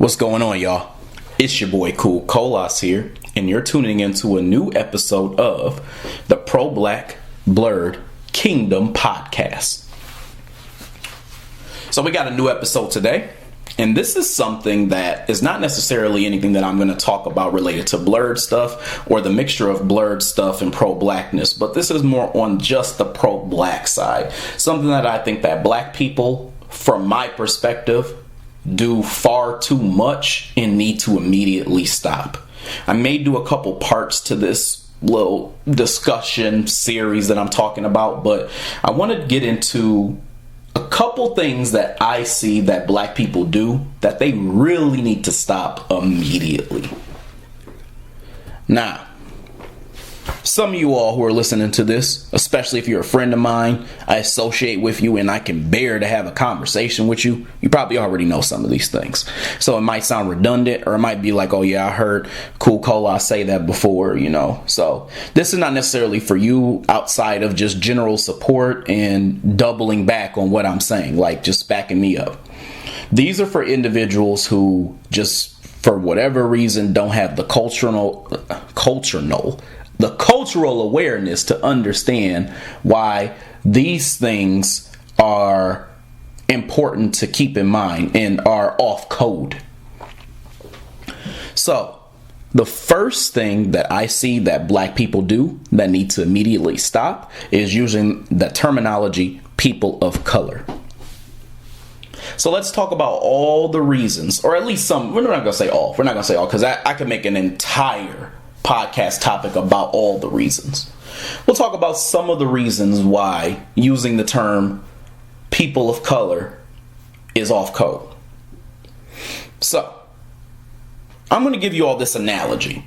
What's going on, y'all? It's your boy Cool Colas here, and you're tuning into a new episode of the Pro-Black Blerd Kingdom Podcast. So we got a new episode today, and this is something that is not necessarily anything that I'm going to talk about related to blerd stuff or the mixture of blerd stuff and pro-blackness, but this is more on just the pro-black side. Something that I think that black people, from my perspective, do far too much and need to immediately stop. I may do a couple parts to this little discussion series that I'm talking about, but I want to get into a couple things that I see that black people do that they really need to stop immediately. Now, some of you all who are listening to this, especially if you're a friend of mine, I associate with you and I can bear to have a conversation with you, you probably already know some of these things. So it might sound redundant, or it might be like, oh yeah, I heard Cool Cola say that before, you know. So this is not necessarily for you outside of just general support and doubling back on what I'm saying, like just backing me up. These are for individuals who just, for whatever reason, don't have the cultural awareness to understand why these things are important to keep in mind and are off code. So, the first thing that I see that black people do that need to immediately stop is using the terminology people of color. So let's talk about all the reasons, or at least some. We're not going to say all. We're not going to say all, because I could make an entire podcast topic about all the reasons. We'll talk about some of the reasons why using the term people of color is off code. So, I'm going to give you all this analogy,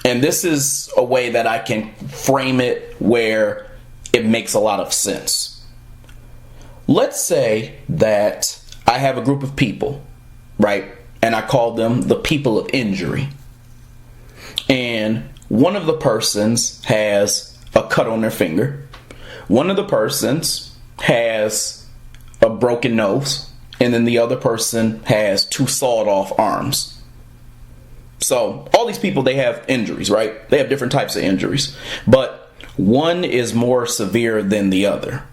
and this is a way that I can frame it where it makes a lot of sense. Let's say that I have a group of people, right? And I call them the people of injury. And one of the persons has a cut on their finger. One of the persons has a broken nose. And then the other person has 2 sawed off arms. So all these people, they have injuries, right? They have different types of injuries. But one is more severe than the other.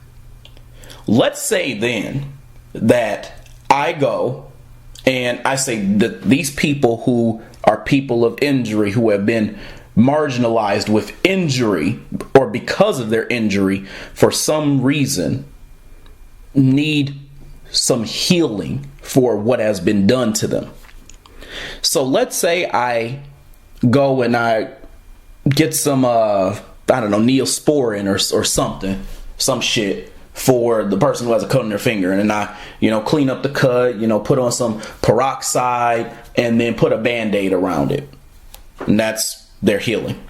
Let's say then that I go and I say that these people who are people of injury, who have been marginalized with injury or because of their injury for some reason, need some healing for what has been done to them. So let's say I go and I get some, Neosporin or something, some shit for the person who has a cut on their finger. And then I, clean up the cut, put on some peroxide and then put a Band-Aid around it. And that's their healing.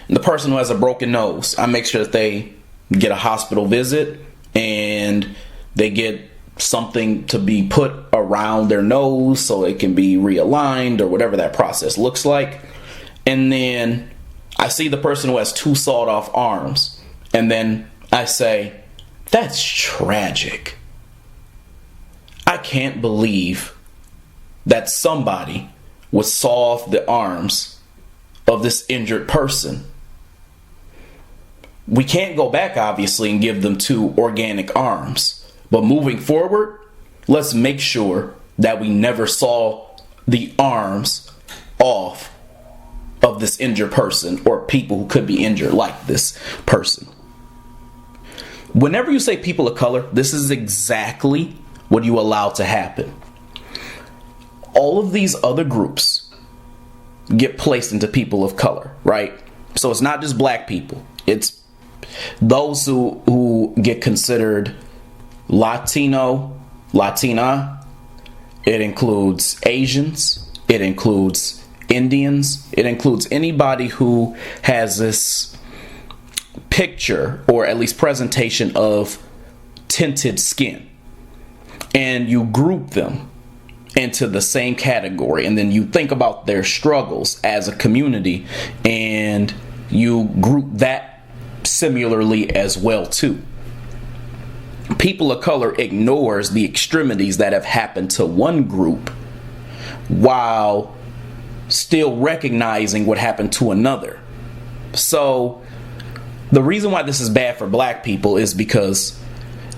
And the person who has a broken nose, I make sure that they get a hospital visit and they get something to be put around their nose so it can be realigned or whatever that process looks like. And then I see the person who has 2 sawed off arms, and then I say, that's tragic. I can't believe that somebody would saw off the arms of this injured person. We can't go back, obviously, and give them 2 organic arms. But moving forward, let's make sure that we never saw the arms off of this injured person or people who could be injured like this person. Whenever you say people of color, this is exactly what you allow to happen. All of these other groups get placed into people of color, right? So it's not just black people. It's those who get considered Latino, Latina. It includes Asians. It includes Indians. It includes anybody who has this picture or at least presentation of tinted skin, and you group them into the same category, and then you think about their struggles as a community and you group that similarly as well too. People of color ignores the extremities that have happened to one group while still recognizing what happened to another. So the reason why this is bad for black people is because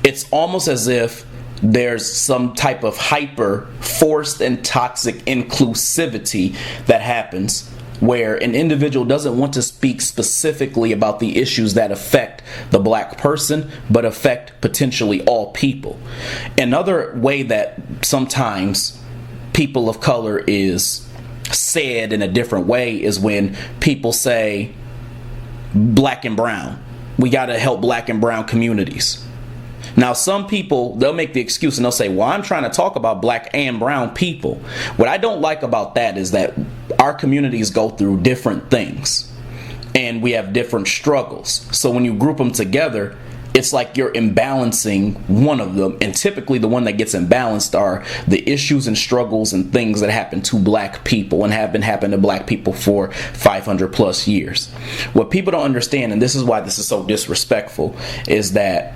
it's almost as if there's some type of hyper forced and toxic inclusivity that happens, where an individual doesn't want to speak specifically about the issues that affect the black person, but affect potentially all people. Another way that sometimes people of color is said in a different way is when people say black and brown. We got to help black and brown communities. Now, some people, they'll make the excuse and they'll say, well, I'm trying to talk about black and brown people. What I don't like about that is that our communities go through different things and we have different struggles. So when you group them together, it's like you're imbalancing one of them. And typically the one that gets imbalanced are the issues and struggles and things that happen to black people and have been happening to black people for 500 plus years. What people don't understand, and this is why this is so disrespectful, is that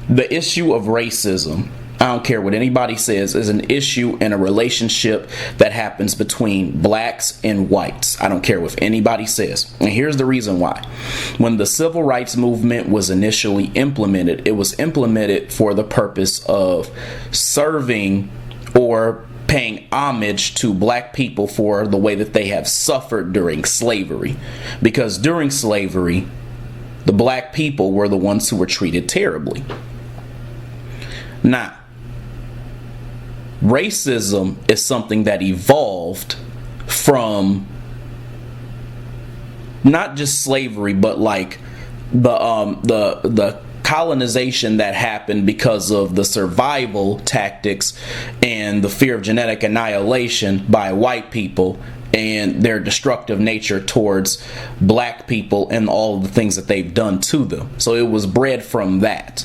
the issue of racism, I don't care what anybody says, is an issue in a relationship that happens between blacks and whites. I don't care what anybody says. And here's the reason why. When the civil rights movement was initially implemented, it was implemented for the purpose of serving or paying homage to black people for the way that they have suffered during slavery. Because during slavery, the black people were the ones who were treated terribly. Now, racism is something that evolved from not just slavery, but like the colonization that happened because of the survival tactics and the fear of genetic annihilation by white people and their destructive nature towards black people and all of the things that they've done to them. So it was bred from that.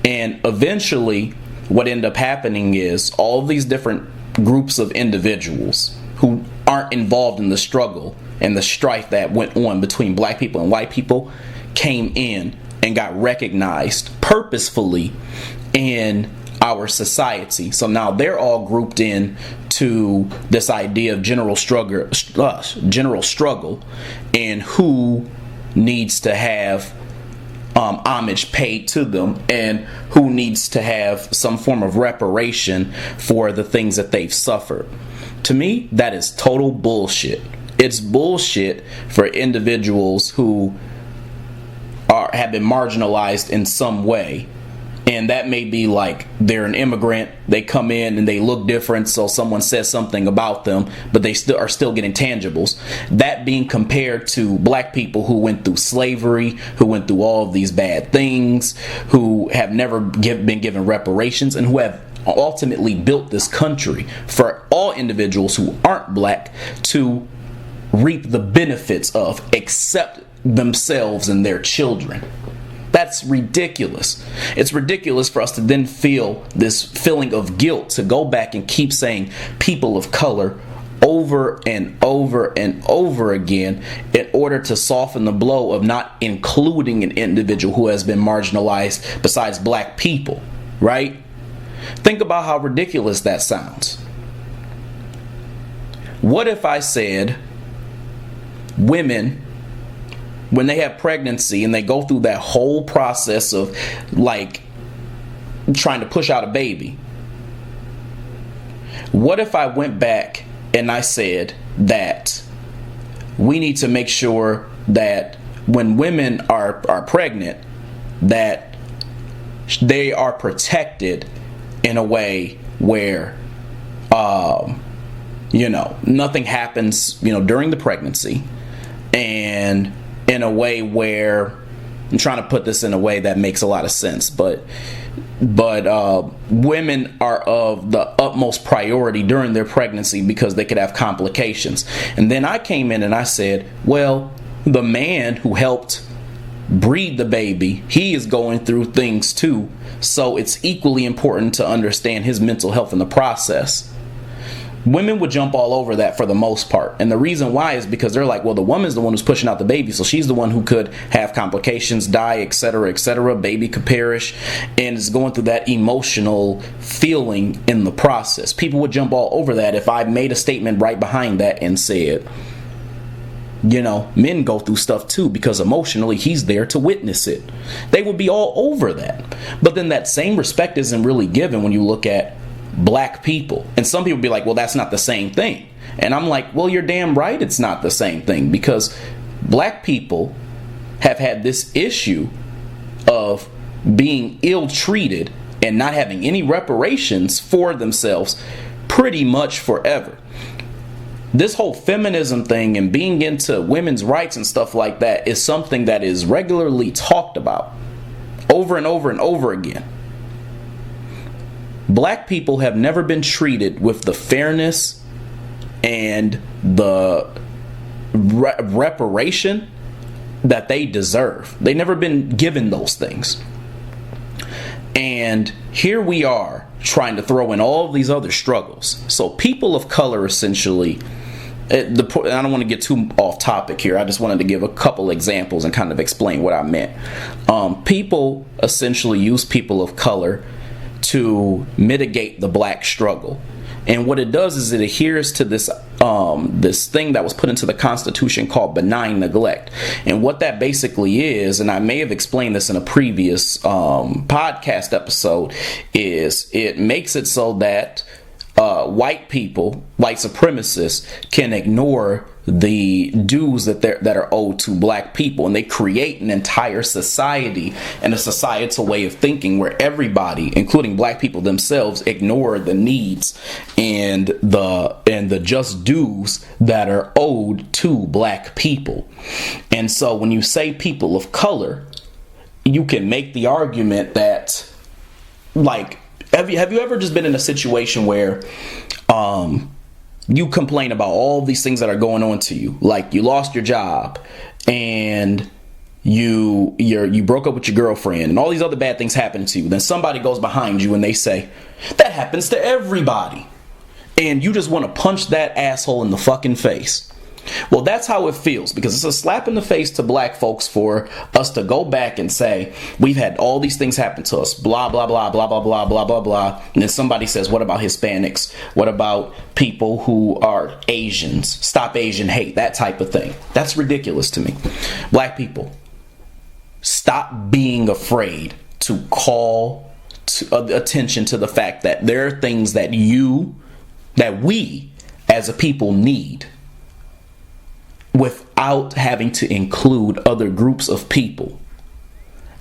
And eventually, what ended up happening is all of these different groups of individuals who aren't involved in the struggle and the strife that went on between black people and white people came in and got recognized purposefully in our society. So now they're all grouped in to this idea of general struggle and who needs to have homage paid to them and who needs to have some form of reparation for the things that they've suffered. To me, that is total bullshit. It's bullshit for individuals who have been marginalized in some way. And that may be like they're an immigrant, they come in and they look different, so someone says something about them, but they are still getting tangibles. That being compared to black people who went through slavery, who went through all of these bad things, who have never been given reparations, and who have ultimately built this country for all individuals who aren't black to reap the benefits of, except themselves and their children. That's ridiculous. It's ridiculous for us to then feel this feeling of guilt to go back and keep saying people of color over and over and over again in order to soften the blow of not including an individual who has been marginalized besides black people, right? Think about how ridiculous that sounds. What if I said women, when they have pregnancy and they go through that whole process of like trying to push out a baby, what if I went back and I said that we need to make sure that when women are pregnant, that they are protected in a way where nothing happens during the pregnancy, and in a way where, I'm trying to put this in a way that makes a lot of sense, but women are of the utmost priority during their pregnancy because they could have complications. And then I came in and I said, well, the man who helped breed the baby, he is going through things too, so it's equally important to understand his mental health in the process. Women would jump all over that for the most part. And the reason why is because they're like, well, the woman's the one who's pushing out the baby, so she's the one who could have complications, die, etc., baby could perish, and is going through that emotional feeling in the process. People would jump all over that if I made a statement right behind that and said, you know, men go through stuff too because emotionally he's there to witness it. They would be all over that. But then that same respect isn't really given when you look at black people. And some people be like, well, that's not the same thing. And I'm like, well, you're damn right it's not the same thing, because black people have had this issue of being ill-treated and not having any reparations for themselves pretty much forever. This whole feminism thing and being into women's rights and stuff like that is something that is regularly talked about over and over and over again. Black people have never been treated with the fairness and the reparation that they deserve. They've never been given those things. And here we are trying to throw in all of these other struggles. So people of color essentially, I don't want to get too off topic here. I just wanted to give a couple examples and kind of explain what I meant. People essentially use people of color to mitigate the black struggle. And what it does is it adheres to this thing that was put into the Constitution called benign neglect. And what that basically is, and I may have explained this in a previous podcast episode, is it makes it so that white people, white supremacists, can ignore the dues that are owed to black people, and they create an entire society and a societal way of thinking where everybody, including black people themselves, ignore the needs and the just dues that are owed to black people. And so when you say people of color, you can make the argument that, like, have you ever just been in a situation where you complain about all these things that are going on to you, like you lost your job and you broke up with your girlfriend and all these other bad things happen to you. Then somebody goes behind you and they say, that happens to everybody. And you just want to punch that asshole in the fucking face. Well, that's how it feels, because it's a slap in the face to black folks for us to go back and say, we've had all these things happen to us, blah, blah, blah, blah, blah, blah, blah, blah, blah. And then somebody says, what about Hispanics? What about people who are Asians? Stop Asian hate, that type of thing. That's ridiculous to me. Black people, stop being afraid to call attention to the fact that there are things that we as a people need, without having to include other groups of people,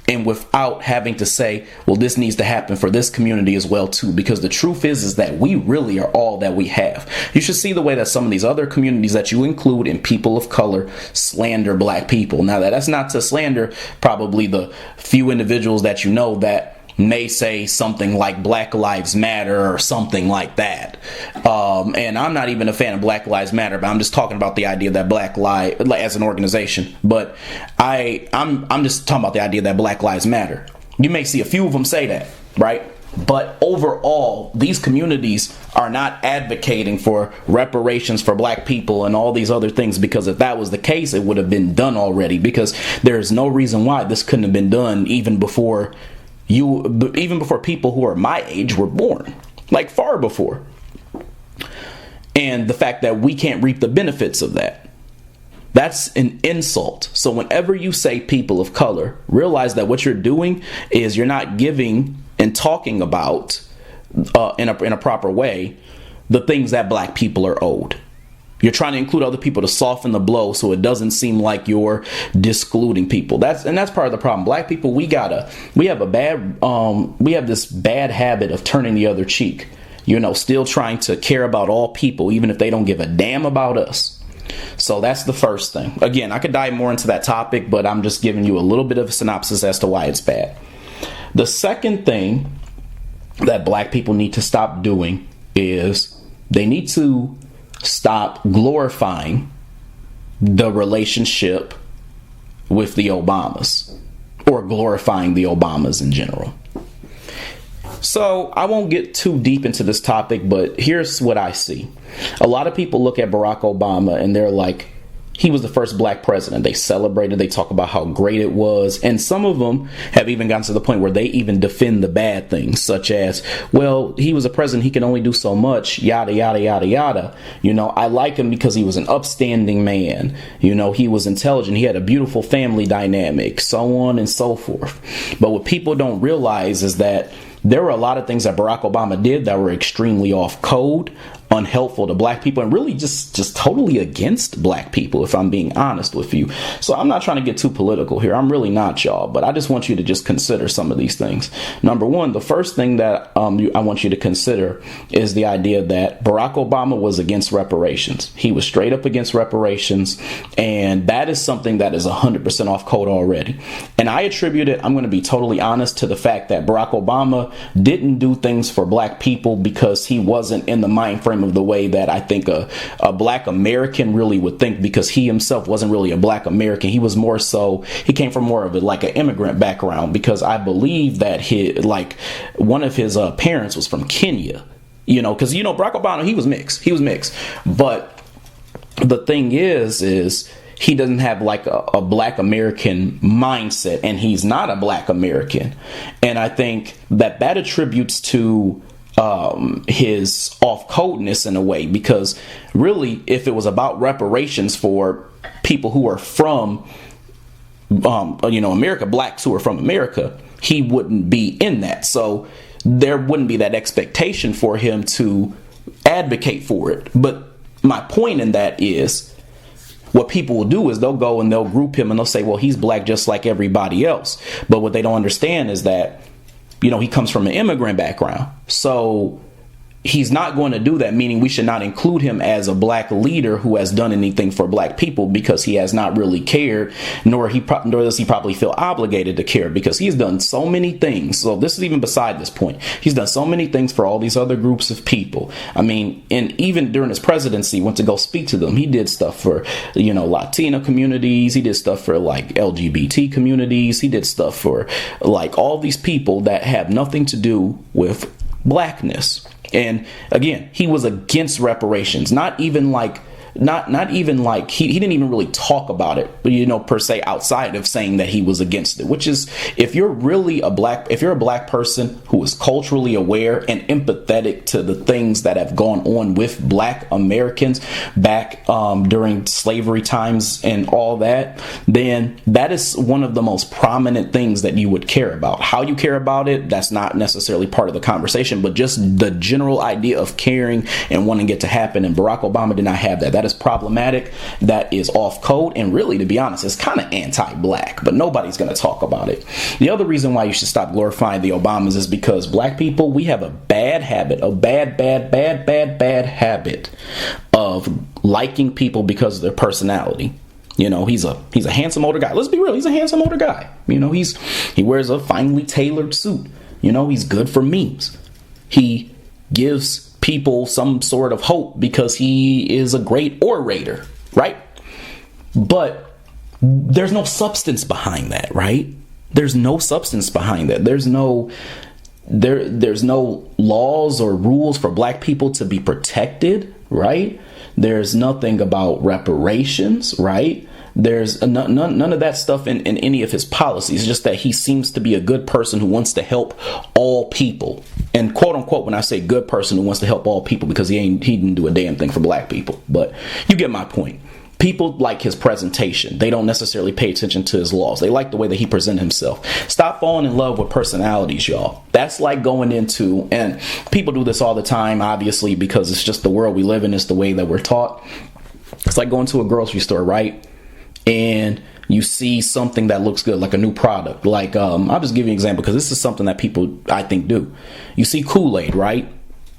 and without having to say, well, this needs to happen for this community as well too, because the truth is that we really are all that we have. You should see the way that some of these other communities that you include in people of color slander black people. Now, that's not to slander probably the few individuals that you know that may say something like Black Lives Matter or something like that. And I'm not even a fan of Black Lives Matter, but I'm just talking about the idea that Black Lives as an organization. But I'm just talking about the idea that Black Lives Matter. You may see a few of them say that, right? But overall, these communities are not advocating for reparations for black people and all these other things, because if that was the case, it would have been done already, because there's no reason why this couldn't have been done even before people who are my age were born, like far before. And the fact that we can't reap the benefits of that, that's an insult. So whenever you say people of color, realize that what you're doing is you're not giving and talking about in a proper way the things that black people are owed. You're trying to include other people to soften the blow so it doesn't seem like you're discluding people. That's part of the problem. Black people, we have this bad habit of turning the other cheek. Still trying to care about all people, even if they don't give a damn about us. So that's the first thing. Again, I could dive more into that topic, but I'm just giving you a little bit of a synopsis as to why it's bad. The second thing that black people need to stop doing is they need to stop glorifying the relationship with the Obamas, or glorifying the Obamas in general. So I won't get too deep into this topic, but here's what I see. A lot of people look at Barack Obama and they're like, he was the first black president. They celebrated, they talk about how great it was. And some of them have even gotten to the point where they even defend the bad things, such as, well, he was a president, he can only do so much, yada, yada, yada, yada. You know, I like him because he was an upstanding man. You know, he was intelligent. He had a beautiful family dynamic, so on and so forth. But what people don't realize is that there were a lot of things that Barack Obama did that were extremely off code, unhelpful to black people, and really just totally against black people, if I'm being honest with you. So I'm not trying to get too political here. I'm really not, y'all, but I just want you to just consider some of these things. Number one, the first thing that I want you to consider is the idea that Barack Obama was against reparations. He was straight up against reparations, and that is something that is 100% off code already. And I attribute it, I'm going to be totally honest, to the fact that Barack Obama didn't do things for black people because he wasn't in the mind frame of the way that I think a black American really would think, because he himself wasn't really a black American. He was more so, he came from more of an immigrant background, because I believe that one of his parents was from Kenya, because, Barack Obama, he was mixed. But the thing is he doesn't have a black American mindset, and he's not a black American. And I think that attributes to his off-codeness in a way, because really, if it was about reparations for people who are from America, blacks who are from America, he wouldn't be in that. So there wouldn't be that expectation for him to advocate for it. But my point in that is, what people will do is they'll go and they'll group him and they'll say, well, he's black just like everybody else. But what they don't understand is that, he comes from an immigrant background. So he's not going to do that, meaning we should not include him as a black leader who has done anything for black people, because he has not really cared, nor does he probably feel obligated to care, because he's done so many things. So this is even beside this point. He's done so many things for all these other groups of people. I mean, and even during his presidency, went to go speak to them. He did stuff for, Latino communities. He did stuff for LGBT communities. He did stuff for all these people that have nothing to do with blackness. And again, he was against reparations, not even he didn't even really talk about it, per se, outside of saying that he was against it, which is, if you're a black person who is culturally aware and empathetic to the things that have gone on with black Americans back during slavery times and all that, then that is one of the most prominent things that you would care about. How you care about it, that's not necessarily part of the conversation, but just the general idea of caring and wanting it to happen. And Barack Obama did not have that. That is problematic. That is off code. And really, to be honest, it's kind of anti-black, but nobody's going to talk about it. The other reason why you should stop glorifying the Obamas is because black people, we have a bad habit, a bad habit of liking people because of their personality. He's a handsome older guy. Let's be real. He's a handsome older guy. He wears a finely tailored suit. He's good for memes. He gives people some sort of hope because he is a great orator, right? But there's no substance behind that, right? There's no substance behind that. There's no laws or rules for black people to be protected, right? There's nothing about reparations, right? There's none of that stuff in any of his policies. It's just that he seems to be a good person who wants to help all people. And quote unquote, when I say good person who wants to help all people, because he didn't do a damn thing for black people. But you get my point. People like his presentation. They don't necessarily pay attention to his laws. They like the way that he presents himself. Stop falling in love with personalities, y'all. That's like going into, and people do this all the time, obviously, because it's just the world we live in. It's the way that we're taught. It's like going to a grocery store, right? And you see something that looks good, like a new product. I'll just give you an example, because this is something that people, I think, do. You see Kool-Aid, right?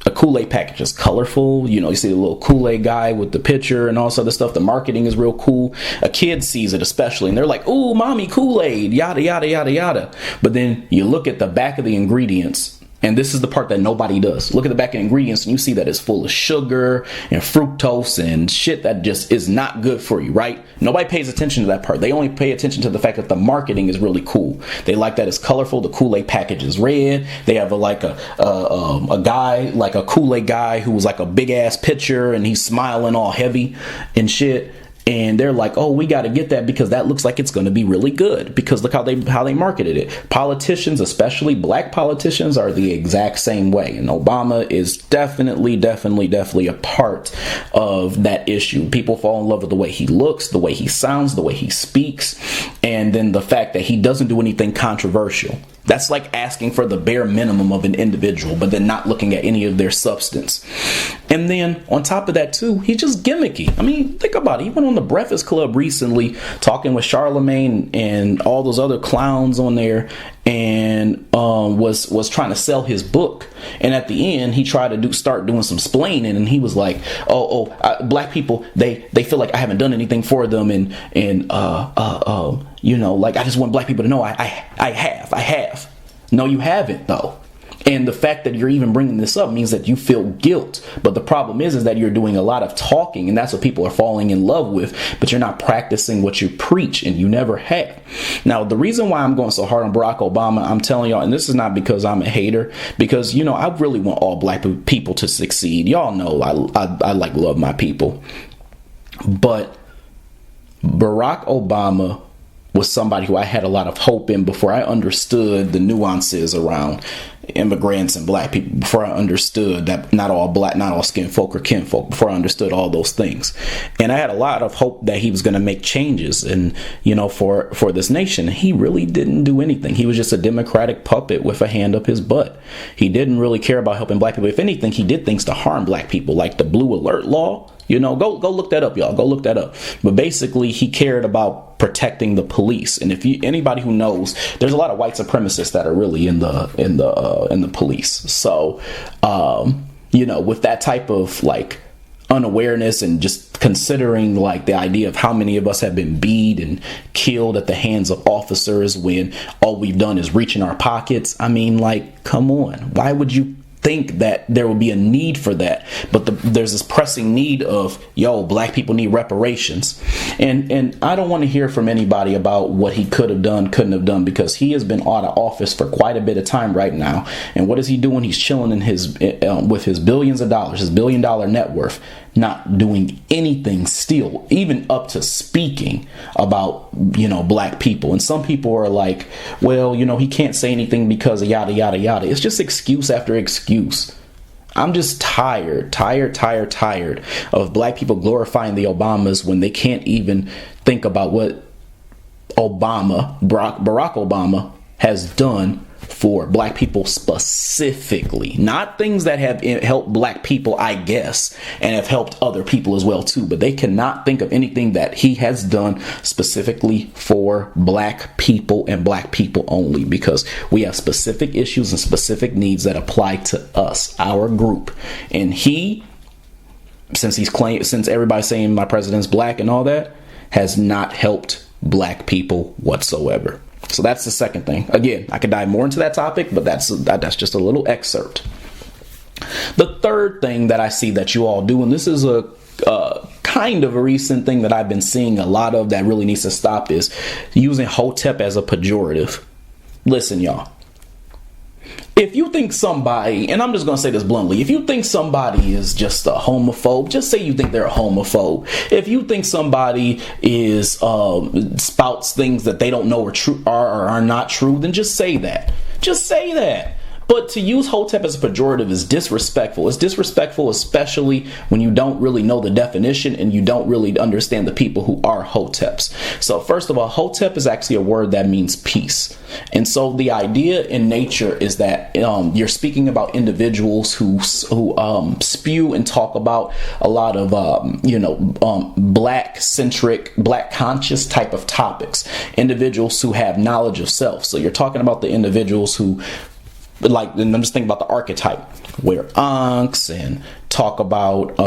A Kool-Aid package is colorful. You see the little Kool-Aid guy with the picture and all this other stuff. The marketing is real cool. A kid sees it especially, and they're like, ooh, mommy, Kool-Aid, yada, yada, yada, yada. But then you look at the back of the ingredients, And this is the part that nobody does. Look at the back of ingredients and you see that it's full of sugar and fructose and shit that just is not good for you, right? Nobody pays attention to that part. They only pay attention to the fact that the marketing is really cool. They like that it's colorful. The Kool-Aid package is red. They have a guy, like a Kool-Aid guy who was like a big ass picture and he's smiling all heavy and shit. And they're like, oh, we got to get that because that looks like it's going to be really good because look how they marketed it. Politicians, especially black politicians, are the exact same way. And Obama is definitely a part of that issue. People fall in love with the way he looks, the way he sounds, the way he speaks, and then the fact that he doesn't do anything controversial. That's like asking for the bare minimum of an individual, but then not looking at any of their substance. And then on top of that, too, he's just gimmicky. I mean, think about it. He went on the Breakfast Club recently talking with Charlemagne and all those other clowns on there and was trying to sell his book. And at the end, he tried to start doing some splaining. And he was like, black people, they feel like I haven't done anything for them. And like I just want black people to know I have. No, you haven't, though. And the fact that you're even bringing this up means that you feel guilt. But the problem is that you're doing a lot of talking, and that's what people are falling in love with. But you're not practicing what you preach, and you never have. Now, the reason why I'm going so hard on Barack Obama, I'm telling y'all, and this is not because I'm a hater, because, I really want all black people to succeed. Y'all know I love my people. But Barack Obama was somebody who I had a lot of hope in before I understood the nuances around immigrants and black people, before I understood that not all skin folk are kinfolk, before I understood all those things. And I had a lot of hope that he was going to make changes and, for this nation. He really didn't do anything. He was just a Democratic puppet with a hand up his butt. He didn't really care about helping black people. If anything, he did things to harm black people, like the Blue Alert law. Go look that up, y'all. Go look that up. But basically, he cared about protecting the police. And if anybody who knows, there's a lot of white supremacists that are really in the police. So, with that type of like unawareness and just considering like the idea of how many of us have been beat and killed at the hands of officers when all we've done is reach in our pockets. I mean, like, come on. Why would you think that there will be a need for that? But there's this pressing need of, black people need reparations. And I don't want to hear from anybody about what he could have done, couldn't have done, because he has been out of office for quite a bit of time right now. And what is he doing? He's chilling in with his billions of dollars, his $1 billion net worth, not doing anything still, even up to speaking about, black people. And some people are like, well, he can't say anything because of yada, yada, yada. It's just excuse after excuse. I'm just tired of black people glorifying the Obamas when they can't even think about what Barack Obama has done for black people specifically. Not things that have helped black people, I guess, and have helped other people as well too, but they cannot think of anything that he has done specifically for black people and black people only, because we have specific issues and specific needs that apply to us, our group. And he, since everybody's saying my president's black and all that, has not helped black people whatsoever. So that's the second thing. Again, I could dive more into that topic, but that's just a little excerpt. The third thing that I see that you all do, and this is a kind of a recent thing that I've been seeing a lot of that really needs to stop, is using Hotep as a pejorative. Listen, y'all. If you think somebody, and I'm just going to say this bluntly, if you think somebody is just a homophobe, just say you think they're a homophobe. If you think somebody is spouts things that they don't know are true or are not true, then just say that. Just say that. But to use Hotep as a pejorative is disrespectful. It's disrespectful, especially when you don't really know the definition and you don't really understand the people who are Hoteps. So first of all, Hotep is actually a word that means peace. And so the idea in nature is that you're speaking about individuals who spew and talk about a lot of, black-centric, black-conscious type of topics. Individuals who have knowledge of self. So you're talking about the individuals who, like, and I'm just thinking about the archetype, wear ankhs and talk about,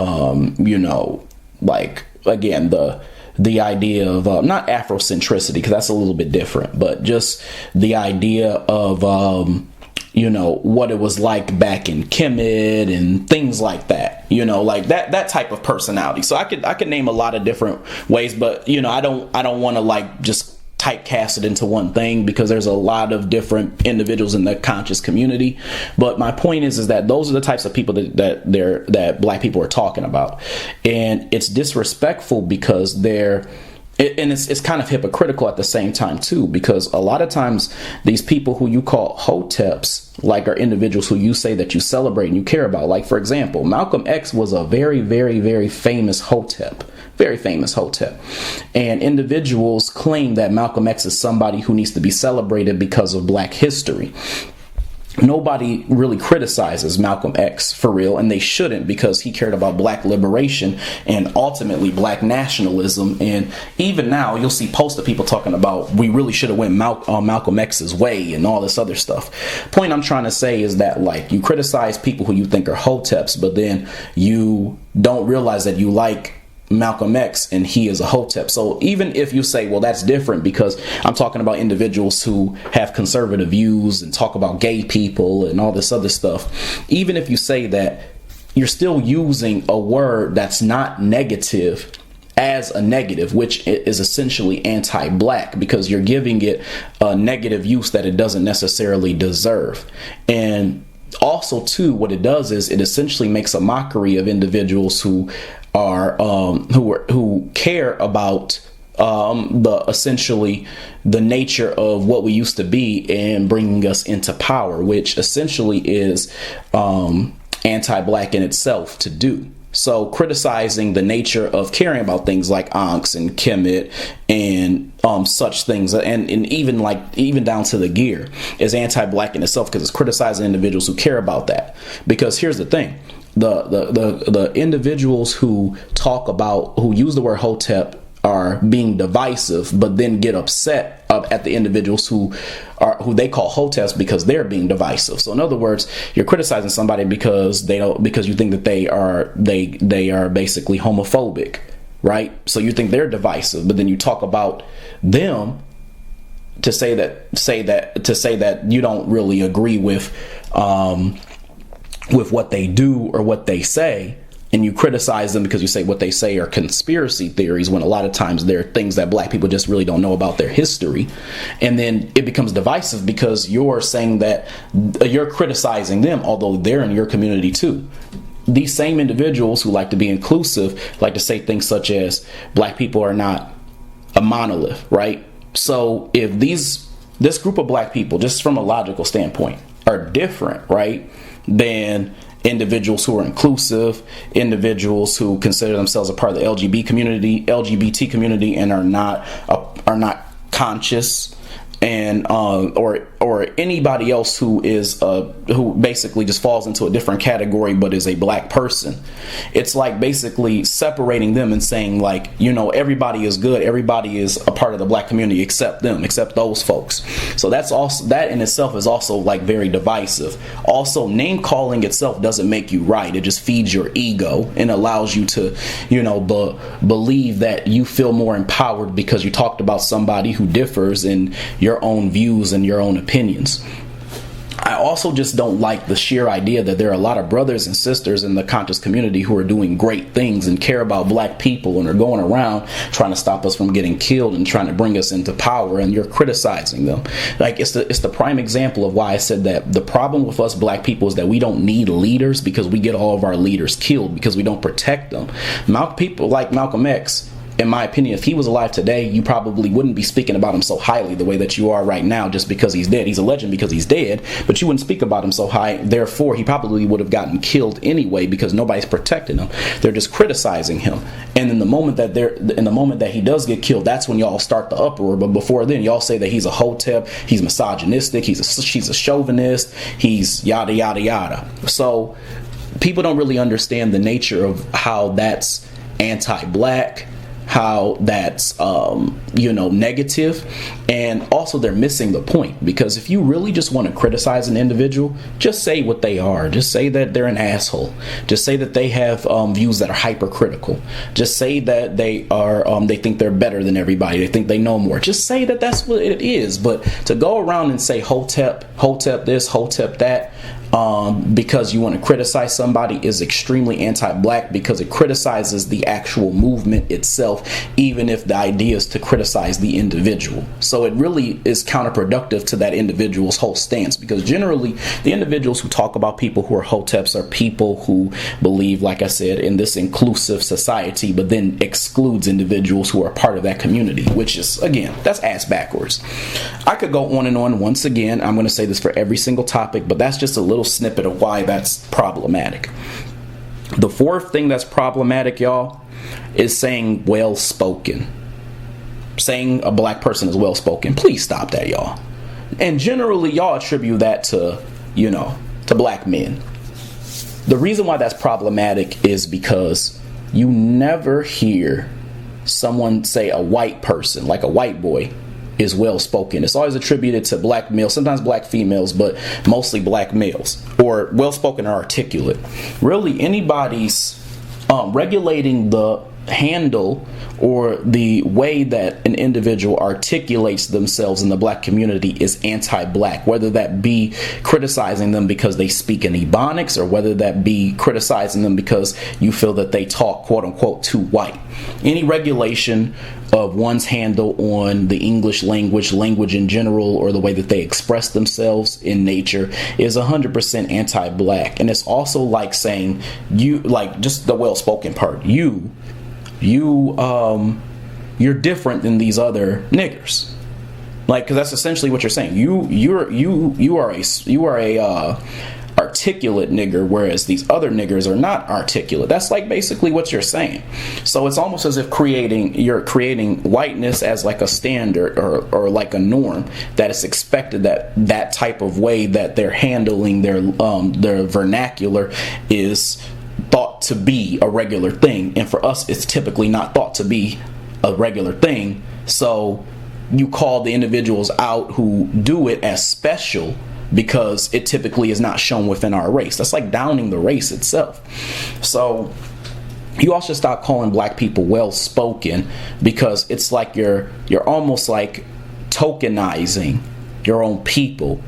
like, again, the idea of not Afrocentricity, because that's a little bit different, but just the idea of, what it was like back in Kemet and things like that, like that type of personality. So I could name a lot of different ways, but I don't want to like just typecast it into one thing, because there's a lot of different individuals in the conscious community. But my point is that those are the types of people that Black people are talking about, and it's disrespectful because it's kind of hypocritical at the same time too, because a lot of times these people who you call Hoteps are individuals who you say that you celebrate and you care about. Like, for example, Malcolm X was a very, very, very famous Hotep. Very famous Hotep. And individuals claim that Malcolm X is somebody who needs to be celebrated because of Black history. Nobody really criticizes Malcolm X for real, and they shouldn't, because he cared about Black liberation and ultimately Black nationalism. And even now, you'll see posts of people talking about we really should have went Malcolm X's way and all this other stuff. Point I'm trying to say is that, like, you criticize people who you think are Hoteps, but then you don't realize that you like Malcolm X and he is a Hotep. So even if you say, well, that's different because I'm talking about individuals who have conservative views and talk about gay people and all this other stuff, even if you say that, you're still using a word that's not negative as a negative, which is essentially anti-Black, because you're giving it a negative use that it doesn't necessarily deserve. And also, too, what it does is it essentially makes a mockery of individuals who care about essentially the nature of what we used to be and bringing us into power, which essentially is anti-Black in itself to do. So criticizing the nature of caring about things like Ankhs and Kemet and such things, and even down to the gear, is anti-Black in itself, because it's criticizing individuals who care about that. Because here's the thing. The individuals who use the word Hotep are being divisive, but then get upset at the individuals who they call Hoteps because they're being divisive. So in other words, you're criticizing somebody because you think that they are basically homophobic, right? So you think they're divisive, but then you talk about them to say that you don't really agree with what they do or what they say, and you criticize them because you say what they say are conspiracy theories, when a lot of times they're things that Black people just really don't know about their history. And then it becomes divisive because you're saying that you're criticizing them, although they're in your community too. These same individuals who like to be inclusive like to say things such as Black people are not a monolith, right? So if this group of Black people, just from a logical standpoint, are different, right, than individuals who are inclusive, individuals who consider themselves a part of the LGBT community and are not conscious, and or anybody else who basically just falls into a different category but is a Black person. It's like basically separating them and saying, like, everybody is good, everybody is a part of the Black community except those folks. So that in itself is also like very divisive. Also, name calling itself doesn't make you right. It just feeds your ego and allows you to believe that you feel more empowered because you talked about somebody who differs in your own views and your own opinions. I also just don't like the sheer idea that there are a lot of brothers and sisters in the conscious community who are doing great things and care about Black people and are going around trying to stop us from getting killed and trying to bring us into power, and you're criticizing them. Like, it's the prime example of why I said that the problem with us Black people is that we don't need leaders, because we get all of our leaders killed because we don't protect them. People like Malcolm X, in my opinion, if he was alive today, you probably wouldn't be speaking about him so highly the way that you are right now just because he's dead. He's a legend because he's dead, but you wouldn't speak about him so high. Therefore, he probably would have gotten killed anyway because nobody's protecting him. They're just criticizing him. And in the moment that he does get killed, that's when y'all start the uproar. But before then, y'all say that he's a Hotep, he's misogynistic, she's a chauvinist, he's yada, yada, yada. So people don't really understand the nature of how that's anti-Black. how that's negative, and also they're missing the point. Because if you really just want to criticize an individual, just say what they are. Just say that they're an asshole. Just say that they have views that are hypercritical. Just say that they are they think they're better than everybody. They think they know more. Just say that that's what it is. But to go around and say Hotep this, Hotep that, because you want to criticize somebody is extremely anti-black, because it criticizes the actual movement itself, even if the idea is to criticize the individual. So it really is counterproductive to that individual's whole stance, because generally the individuals who talk about people who are Hoteps are people who believe, like I said, in this inclusive society, but then excludes individuals who are part of that community, which is, again, that's ass backwards. I could go on and on. Once again, I'm going to say this for every single topic, but that's just a little snippet of why that's problematic. The fourth thing that's problematic, y'all, is saying well-spoken. Saying a black person is well-spoken. Please stop that, y'all. And generally, y'all attribute that to black men. The reason why that's problematic is because you never hear someone say a white person, like a white boy, is well-spoken. It's always attributed to black males, sometimes black females, but mostly black males, or well-spoken or articulate. Really, anybody's regulating the handle or the way that an individual articulates themselves in the black community is anti-black, whether that be criticizing them because they speak in Ebonics, or whether that be criticizing them because you feel that they talk quote-unquote too white. Any regulation of one's handle on the English language in general, or the way that they express themselves in nature, is 100% anti-black. And it's also like saying, you, like, just the well-spoken part, you're different than these other niggers, like, because that's essentially what you're saying. You are a articulate nigger, whereas these other niggers are not articulate. That's like basically what you're saying. So it's almost as if you're creating whiteness as like a standard or like a norm, that it's expected that type of way that they're handling their vernacular is thought to be a regular thing, and for us it's typically not thought to be a regular thing. So you call the individuals out who do it as special because it typically is not shown within our race. That's like downing the race itself. So you also stop calling black people well-spoken, because it's like you're almost like tokenizing your own people,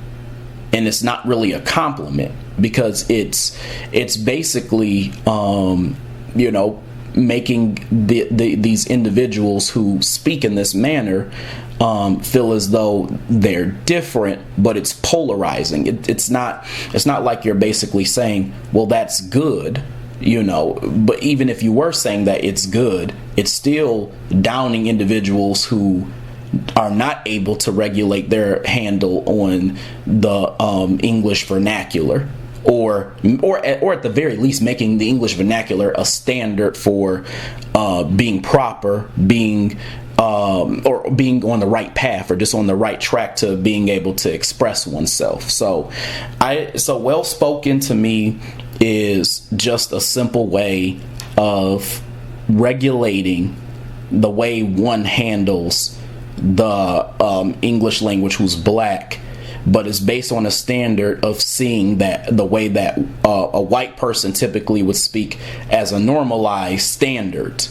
and it's not really a compliment, because it's basically making these individuals who speak in this manner feel as though they're different, but it's polarizing. It's not like you're basically saying, well, that's good, but even if you were saying that it's good, it's still downing individuals who are not able to regulate their handle on the English vernacular, or at the very least making the English vernacular a standard for being proper, or being on the right path, or just on the right track to being able to express oneself. So well-spoken to me is just a simple way of regulating the way one handles the English language who's black, but it's based on a standard of seeing that the way that a white person typically would speak as a normalized standard,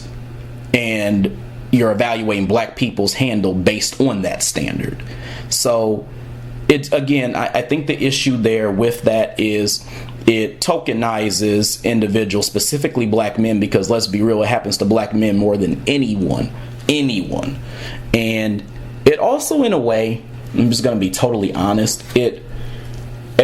and you're evaluating black people's handle based on that standard. So it's, again, I think the issue there with that is it tokenizes individuals, specifically black men, because let's be real, it happens to black men more than anyone. And it also, in a way, I'm just going to be totally honest, it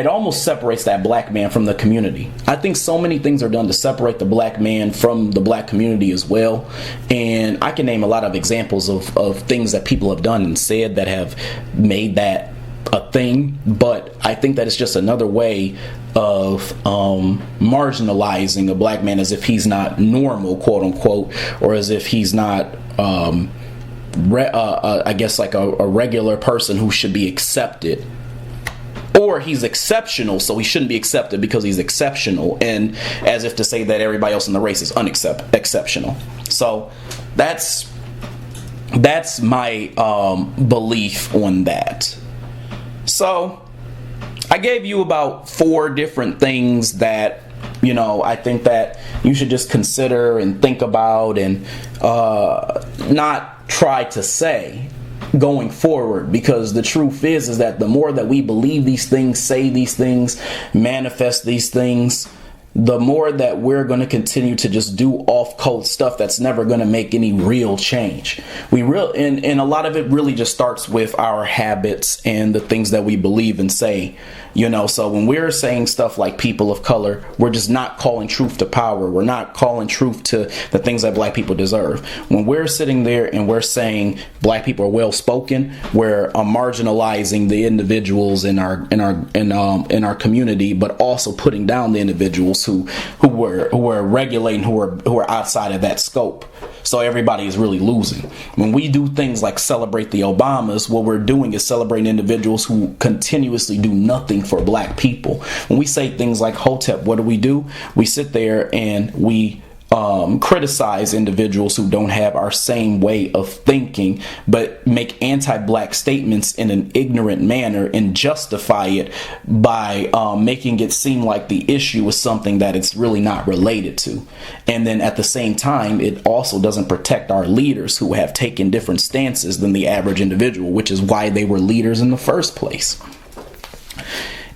almost separates that black man from the community. I think so many things are done to separate the black man from the black community as well. And I can name a lot of examples of things that people have done and said that have made that a thing. But I think that it's just another way of marginalizing a black man, as if he's not normal, quote unquote, or as if he's not I guess like a regular person who should be accepted, or he's exceptional, so he shouldn't be accepted because he's exceptional, and as if to say that everybody else in the race is exceptional. So that's that's my belief on that. So I gave you about 4 different things that, I think that you should just consider and think about and not try to say going forward, because the truth is that the more that we believe these things, say these things, manifest these things, the more that we're going to continue to just do off-code stuff that's never going to make any real change. And a lot of it really just starts with our habits and the things that we believe and say. So when we're saying stuff like people of color, we're just not calling truth to power. We're not calling truth to the things that black people deserve. When we're sitting there and we're saying black people are well spoken, we're marginalizing the individuals in our community, but also putting down the individuals who are regulating, who are outside of that scope. So everybody is really losing. When we do things like celebrate the Obamas, what we're doing is celebrating individuals who continuously do nothing for black people. When we say things like Hotep, what do? We sit there and we criticize individuals who don't have our same way of thinking, but make anti-black statements in an ignorant manner and justify it by making it seem like the issue is something that it's really not related to. And then at the same time, it also doesn't protect our leaders who have taken different stances than the average individual, which is why they were leaders in the first place.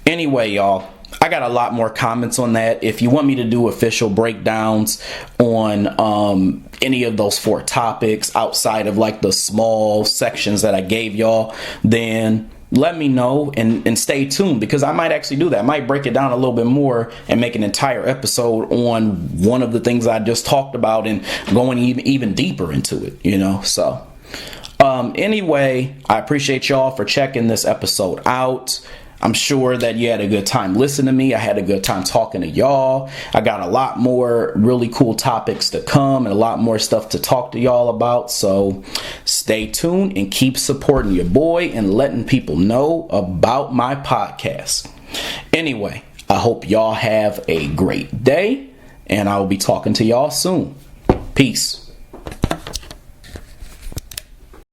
Anyway, y'all, I got a lot more comments on that. If you want me to do official breakdowns on any of those 4 topics outside of like the small sections that I gave y'all, then let me know and stay tuned, because I might actually do that. I might break it down a little bit more and make an entire episode on one of the things I just talked about and going even deeper into it, So anyway, I appreciate y'all for checking this episode out. I'm sure that you had a good time listening to me. I had a good time talking to y'all. I got a lot more really cool topics to come and a lot more stuff to talk to y'all about. So stay tuned and keep supporting your boy and letting people know about my podcast. Anyway, I hope y'all have a great day, and I will be talking to y'all soon. Peace.